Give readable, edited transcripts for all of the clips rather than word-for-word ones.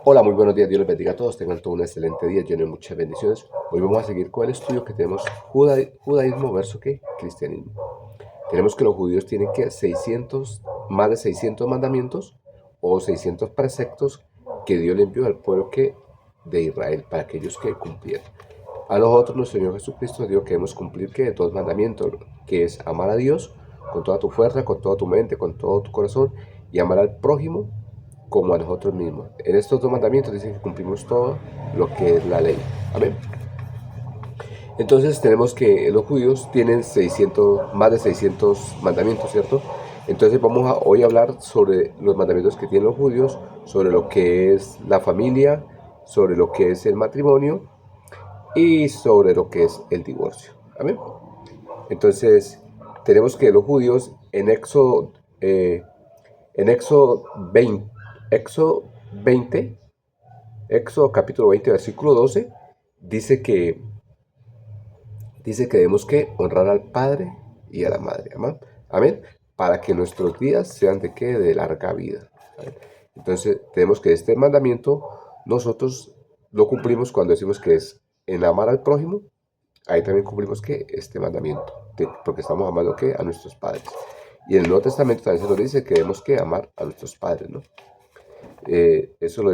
Hola, muy buenos días, Dios les bendiga a todos, tengan todo un excelente día lleno de muchas bendiciones. Hoy vamos a seguir con el estudio que tenemos judaísmo versus ¿qué? Cristianismo. Tenemos que los judíos tienen que 600, más de 600 mandamientos o 600 preceptos que Dios le envió al pueblo de Israel para que ellos que cumplieran. A nosotros nuestro Señor Jesucristo nos dijo que debemos cumplir que dos mandamientos, que es amar a Dios con toda tu fuerza, con toda tu mente, con todo tu corazón y amar al prójimo como a nosotros mismos. En estos dos mandamientos dicen que cumplimos todo lo que es la ley. Amén. Entonces tenemos que los judíos tienen 600, más de 600 mandamientos, ¿cierto? Entonces vamos a hoy hablar sobre los mandamientos que tienen los judíos, sobre lo que es la familia, sobre lo que es el matrimonio y sobre lo que es el divorcio. Amén. Entonces tenemos que los judíos en Éxodo 20, Éxodo 20 Éxodo capítulo 20, versículo 12, dice que, dice que debemos que honrar al Padre y a la Madre. Amén. Amén. Para que nuestros días sean de qué? De larga vida. Amén. Entonces, tenemos que este mandamiento nosotros lo cumplimos cuando decimos que es en amar al prójimo. Ahí también cumplimos que este mandamiento, porque estamos amando que a nuestros padres. Y en el Nuevo Testamento también se nos dice que debemos que amar a nuestros padres, ¿no? Eso lo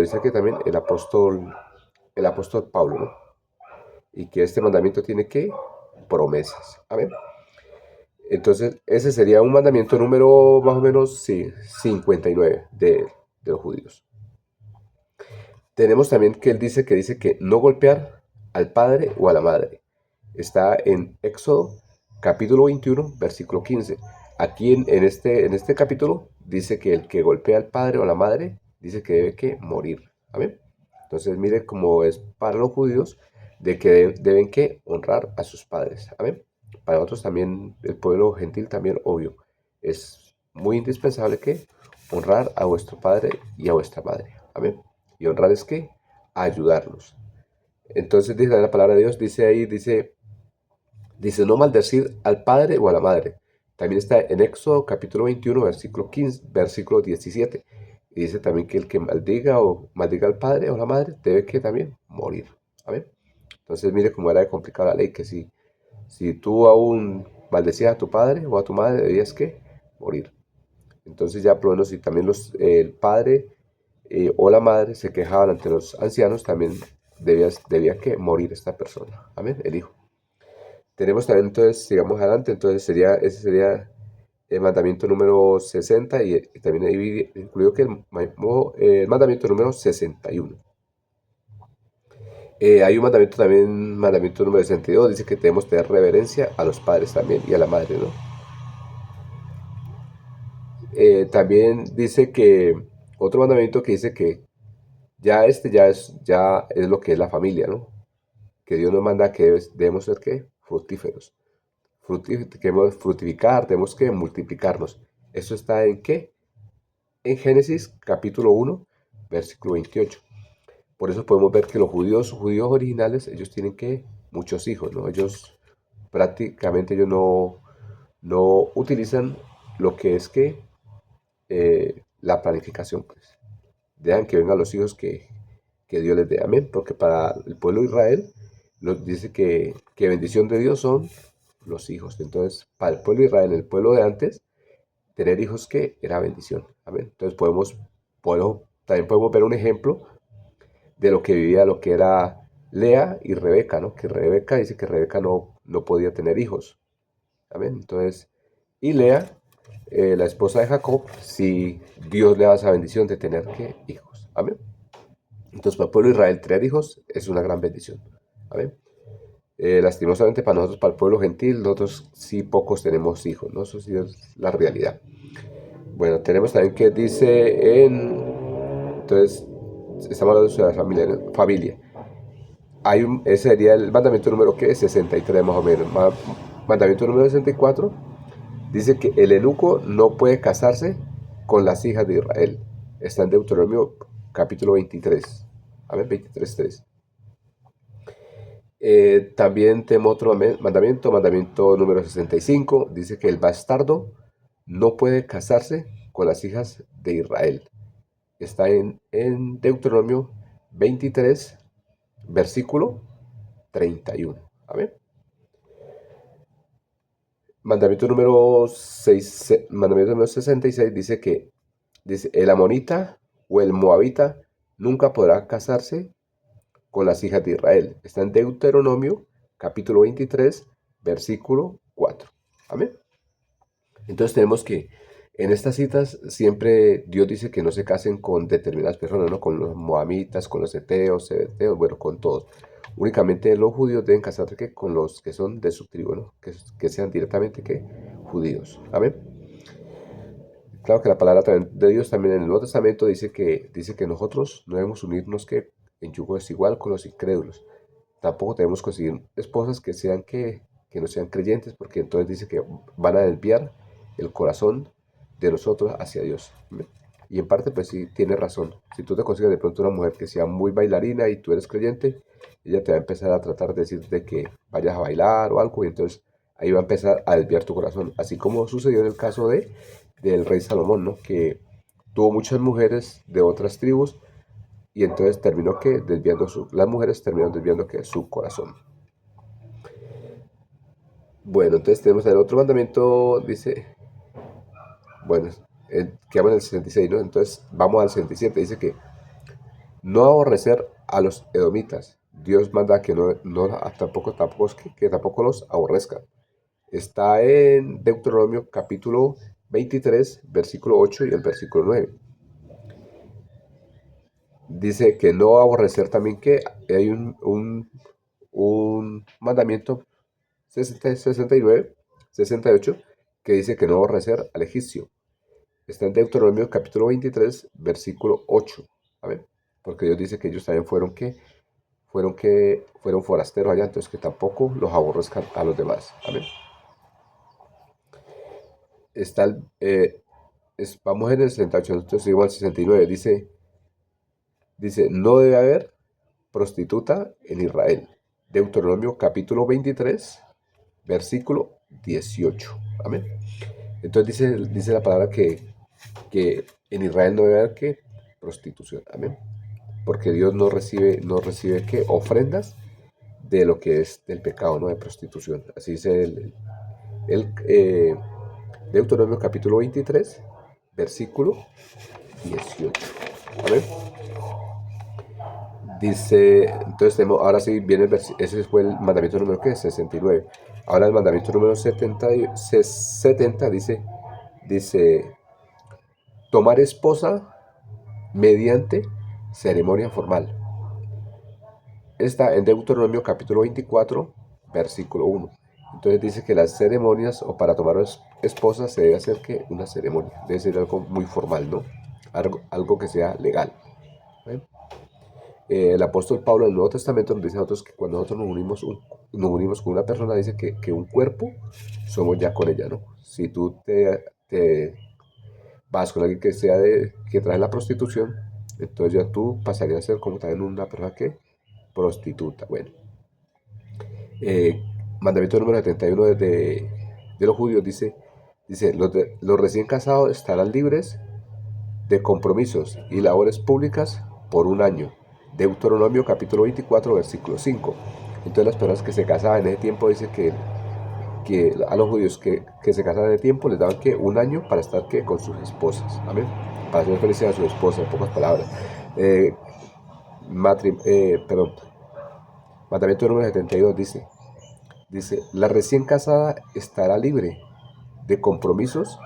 dice que también el apóstol Pablo, ¿no? Y que este mandamiento tiene que promesas. Amén. Entonces, ese sería un mandamiento número más o menos, sí, 59 de los judíos. Tenemos también que él dice que no golpear al padre o a la madre. Está en Éxodo capítulo 21, versículo 15. Aquí en este capítulo dice que el que golpea al padre o a la madre dice que debe que morir. Amén. Entonces mire cómo es para los judíos de que deben que honrar a sus padres. Amén. Para nosotros también, el pueblo gentil también, obvio, es muy indispensable que honrar a vuestro padre y a vuestra madre. Amén. Y honrar es que ayudarlos. Entonces dice la palabra de Dios, dice ahí, dice no maldecir al padre o a la madre. También está en Éxodo capítulo 21, versículo 15, versículo 17. Y dice también que el que maldiga o maldiga al padre o a la madre debe que también morir. Amén. Entonces mire cómo era de complicada la ley, que si tú aún maldecías a tu padre o a tu madre, debías que morir. Entonces ya por lo menos si también el padre o la madre se quejaban ante los ancianos, también debía que morir esta persona. Amén, el hijo. Tenemos también entonces, sigamos adelante, entonces ese sería el mandamiento número 60 y también ahí incluido que el mandamiento número 61. Hay un mandamiento también, mandamiento número 62, dice que debemos tener reverencia a los padres también y a la madre, ¿no? También dice que, otro mandamiento que dice que ya es lo que es la familia, ¿no? Que Dios nos manda que debemos ser ¿qué? Fructíferos. Queremos fructificar, tenemos que multiplicarnos. ¿Eso está en qué? En Génesis capítulo 1, versículo 28. Por eso podemos ver que los judíos originales, ellos tienen que muchos hijos, ¿no? Ellos prácticamente ellos no utilizan lo que es que la planificación, pues. Dejan que vengan los hijos que Dios les dé. Amén. Porque para el pueblo de Israel nos dice que bendición de Dios son los hijos. Entonces, para el pueblo de Israel, el pueblo de antes, tener hijos que era bendición. Amén. Entonces también podemos ver un ejemplo de lo que vivía, lo que era Lea y Rebeca, ¿no? Que Rebeca dice que Rebeca no podía tener hijos. Amén. Entonces, y Lea, la esposa de Jacob, si Dios le da esa bendición de tener que hijos. Amén. Entonces, para el pueblo de Israel, tener hijos es una gran bendición. Amén. Lastimosamente para nosotros, para el pueblo gentil, nosotros sí pocos tenemos hijos, ¿no? Eso sí es la realidad. Bueno, tenemos también que dice entonces, estamos hablando de la familia, ¿no? Familia. Ese sería el mandamiento número ¿qué? 63 más o menos. Mandamiento número 64 dice que el eunuco no puede casarse con las hijas de Israel. Está en Deuteronomio capítulo 23. Amén, 23:3. También tenemos otro mandamiento número 65. Dice que el bastardo no puede casarse con las hijas de Israel. está en Deuteronomio 23, versículo 31. A ver. Mandamiento número 66 dice que dice, el amonita o el moabita nunca podrá casarse con las hijas de Israel. Está en Deuteronomio capítulo 23, versículo 4. Amén. Entonces tenemos que en estas citas siempre Dios dice que no se casen con determinadas personas, ¿no? Con los moabitas, con los eteos, cebeteos, bueno, con todos. Únicamente los judíos deben casarse ¿qué? Con los que son de su tribu, ¿no? Que sean directamente ¿qué? Judíos. Amén. Claro que la palabra de Dios también en el Nuevo Testamento dice que nosotros no debemos unirnos que en yugo desigual con los incrédulos. Tampoco debemos conseguir esposas que no sean creyentes, porque entonces dice que van a desviar el corazón de nosotros hacia Dios. Y en parte, pues sí, tiene razón. Si tú te consigues de pronto una mujer que sea muy bailarina y tú eres creyente, ella te va a empezar a tratar de decir de que vayas a bailar o algo, y entonces ahí va a empezar a desviar tu corazón. Así como sucedió en el caso del rey Salomón, ¿no? Que tuvo muchas mujeres de otras tribus y entonces terminó que las mujeres terminaron desviando que su corazón. Bueno, entonces tenemos el otro mandamiento, dice, bueno, quedamos en el 66, ¿no? Entonces vamos al 67, dice que no aborrecer a los edomitas. Dios manda que que tampoco los aborrezca. Está en Deuteronomio capítulo 23, versículo 8 y el versículo 9. Dice que no aborrecer también que hay un mandamiento 69, 68 que dice que no aborrecer al egipcio. Está en Deuteronomio capítulo 23, versículo 8. Amén. Porque Dios dice que ellos también fueron forasteros allá, entonces que tampoco los aborrezcan a los demás. Amén. Está vamos en el 68, entonces igual al 69, dice, no debe haber prostituta en Israel. Deuteronomio capítulo 23, versículo 18. Amén. Entonces dice la palabra que en Israel no debe haber que prostitución. Amén. Porque Dios no recibe que ofrendas de lo que es del pecado, no de prostitución. Así dice el Deuteronomio capítulo 23, versículo 18. Amén. Dice, entonces ahora sí viene ese fue el mandamiento número ¿qué? 69. Ahora el mandamiento número 70 dice, tomar esposa mediante ceremonia formal. Está en Deuteronomio capítulo 24, versículo 1. Entonces dice que las ceremonias o para tomar esposa se debe hacer que una ceremonia, debe ser algo muy formal, ¿no? Algo que sea legal. ¿Eh? El apóstol Pablo en el Nuevo Testamento nos dice a nosotros que cuando nosotros nos unimos con una persona, dice que un cuerpo somos ya con ella, ¿no? Si tú te vas con alguien que trae la prostitución, entonces ya tú pasarías a ser como también una persona que prostituta. Bueno, eh, mandamiento número 71 de los judíos dice los recién casados estarán libres de compromisos y labores públicas por un año. Deuteronomio capítulo 24, versículo 5. Entonces las personas que se casaban en ese tiempo dice que a los judíos que se casaban en ese tiempo les daban que un año para estar que con sus esposas. Amén. Para hacer feliz a su esposa, en pocas palabras. Eh, perdón, mandamiento número 72 dice, la recién casada estará libre de compromisos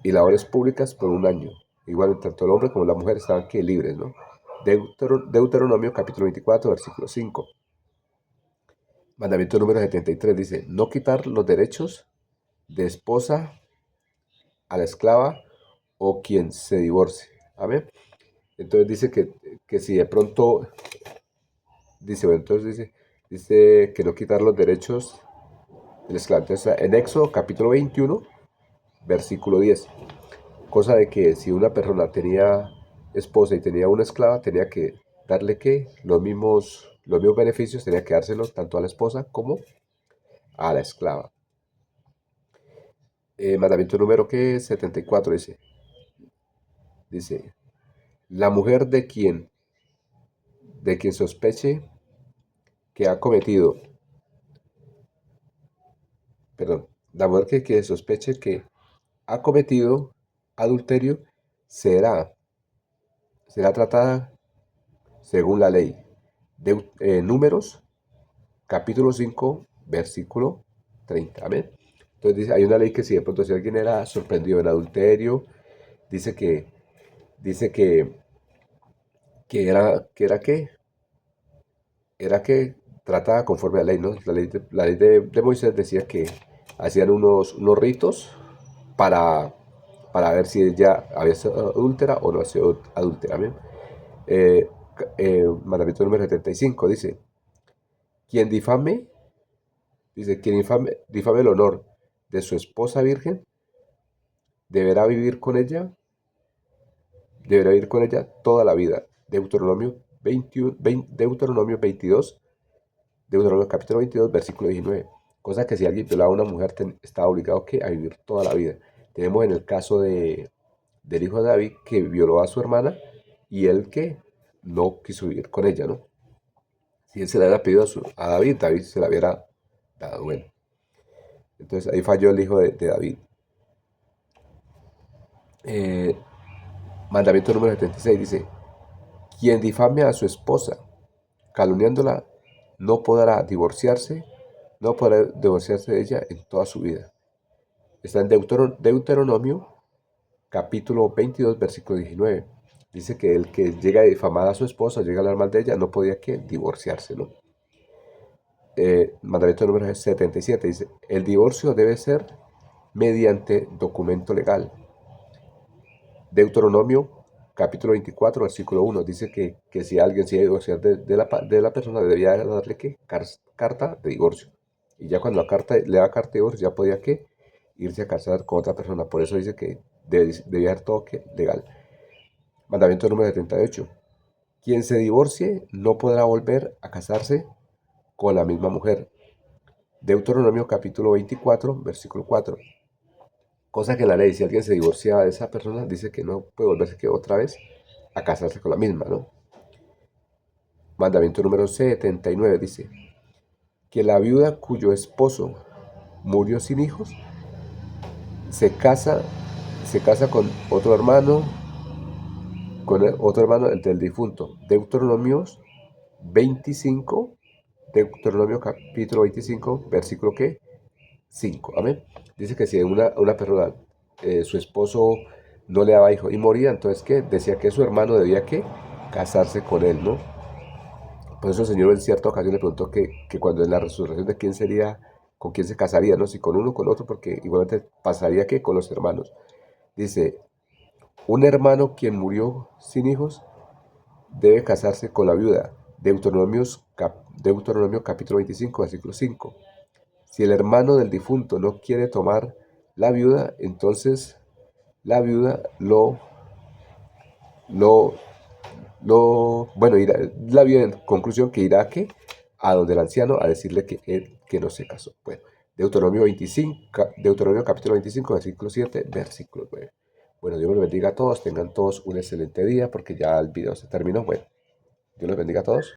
y labores públicas por un año. Igual tanto el hombre como la mujer estaban que libres, ¿no? Deuteronomio capítulo 24, versículo 5. Mandamiento número 73 dice, no quitar los derechos de esposa a la esclava o quien se divorcie. Amén. Entonces dice que si de pronto, dice, bueno, entonces dice que no quitar los derechos del esclavo. Entonces en Éxodo capítulo 21, versículo 10. Cosa de que si una persona tenía esposa y tenía una esclava, tenía que darle que los mismos beneficios, tenía que dárselos tanto a la esposa como a la esclava. Mandamiento número que 74 dice, La mujer de quien sospeche que ha cometido, perdón, la mujer que sospeche que ha cometido adulterio será, será tratada según la ley. Números, capítulo 5 versículo 30. Amén. Entonces dice, hay una ley que si de pronto si alguien era sorprendido en adulterio, dice dice que era que trataba conforme a la ley, ¿no? La ley de Moisés decía que hacían unos ritos para, para ver si ella había sido adúltera o no había sido adúltera. Amén. Mandamiento número 75 dice, quien difame, difame el honor de su esposa virgen, deberá vivir con ella, deberá vivir con ella toda la vida. Deuteronomio 21, Deuteronomio 22, Deuteronomio capítulo 22, versículo 19. Cosa que si alguien violaba a una mujer estaba obligado a vivir toda la vida. Tenemos en el caso del hijo de David que violó a su hermana y él que no quiso vivir con ella, ¿no? Si él se la hubiera pedido a David, David se la hubiera dado. Bueno, entonces ahí falló el hijo de David. Eh, Mandamiento número 76 dice, quien difame a su esposa, calumniándola, no podrá divorciarse de ella en toda su vida. Está en Deuteronomio, capítulo 22, versículo 19. Dice que el que llega a difamar a su esposa, llega a hablar mal de ella, no podía que divorciarse, ¿no? Mandamiento número 77 dice, el divorcio debe ser mediante documento legal. Deuteronomio capítulo 24, versículo 1, dice que si alguien se iba a divorciar de la persona, debía darle ¿qué? Carta de divorcio. Y ya cuando le da carta de divorcio, ya podía ¿qué? Irse a casar con otra persona. Por eso dice que debía ser todo ¿qué? Legal. Mandamiento número 78. Quien se divorcie no podrá volver a casarse con la misma mujer. Deuteronomio capítulo 24, versículo 4. Cosa que en la ley, si alguien se divorcia de esa persona, dice que no puede volverse que otra vez a casarse con la misma, ¿no? Mandamiento número 79 dice que la viuda cuyo esposo murió sin hijos se casa, se casa con otro hermano, del difunto. Deuteronomio capítulo 25, versículo ¿qué? 5. Amén. Dice que si una persona, su esposo no le daba hijo y moría, entonces ¿qué? Decía que su hermano debía ¿qué? Casarse con él, ¿no? Por eso el Señor en cierta ocasión le preguntó que cuando en la resurrección de quién sería, con quién se casaría, ¿no? Si con uno o con otro, porque igualmente pasaría que con los hermanos. Dice, un hermano quien murió sin hijos debe casarse con la viuda. Deuteronomio capítulo 25, versículo 5. Si el hermano del difunto no quiere tomar la viuda, entonces la viuda lo, bueno, la viuda en conclusión que irá a donde el anciano a decirle que no se casó. Bueno, Deuteronomio capítulo 25, versículo 7, versículo 9. Bueno, Dios los bendiga a todos, tengan todos un excelente día porque ya el video se terminó. Bueno, Dios los bendiga a todos.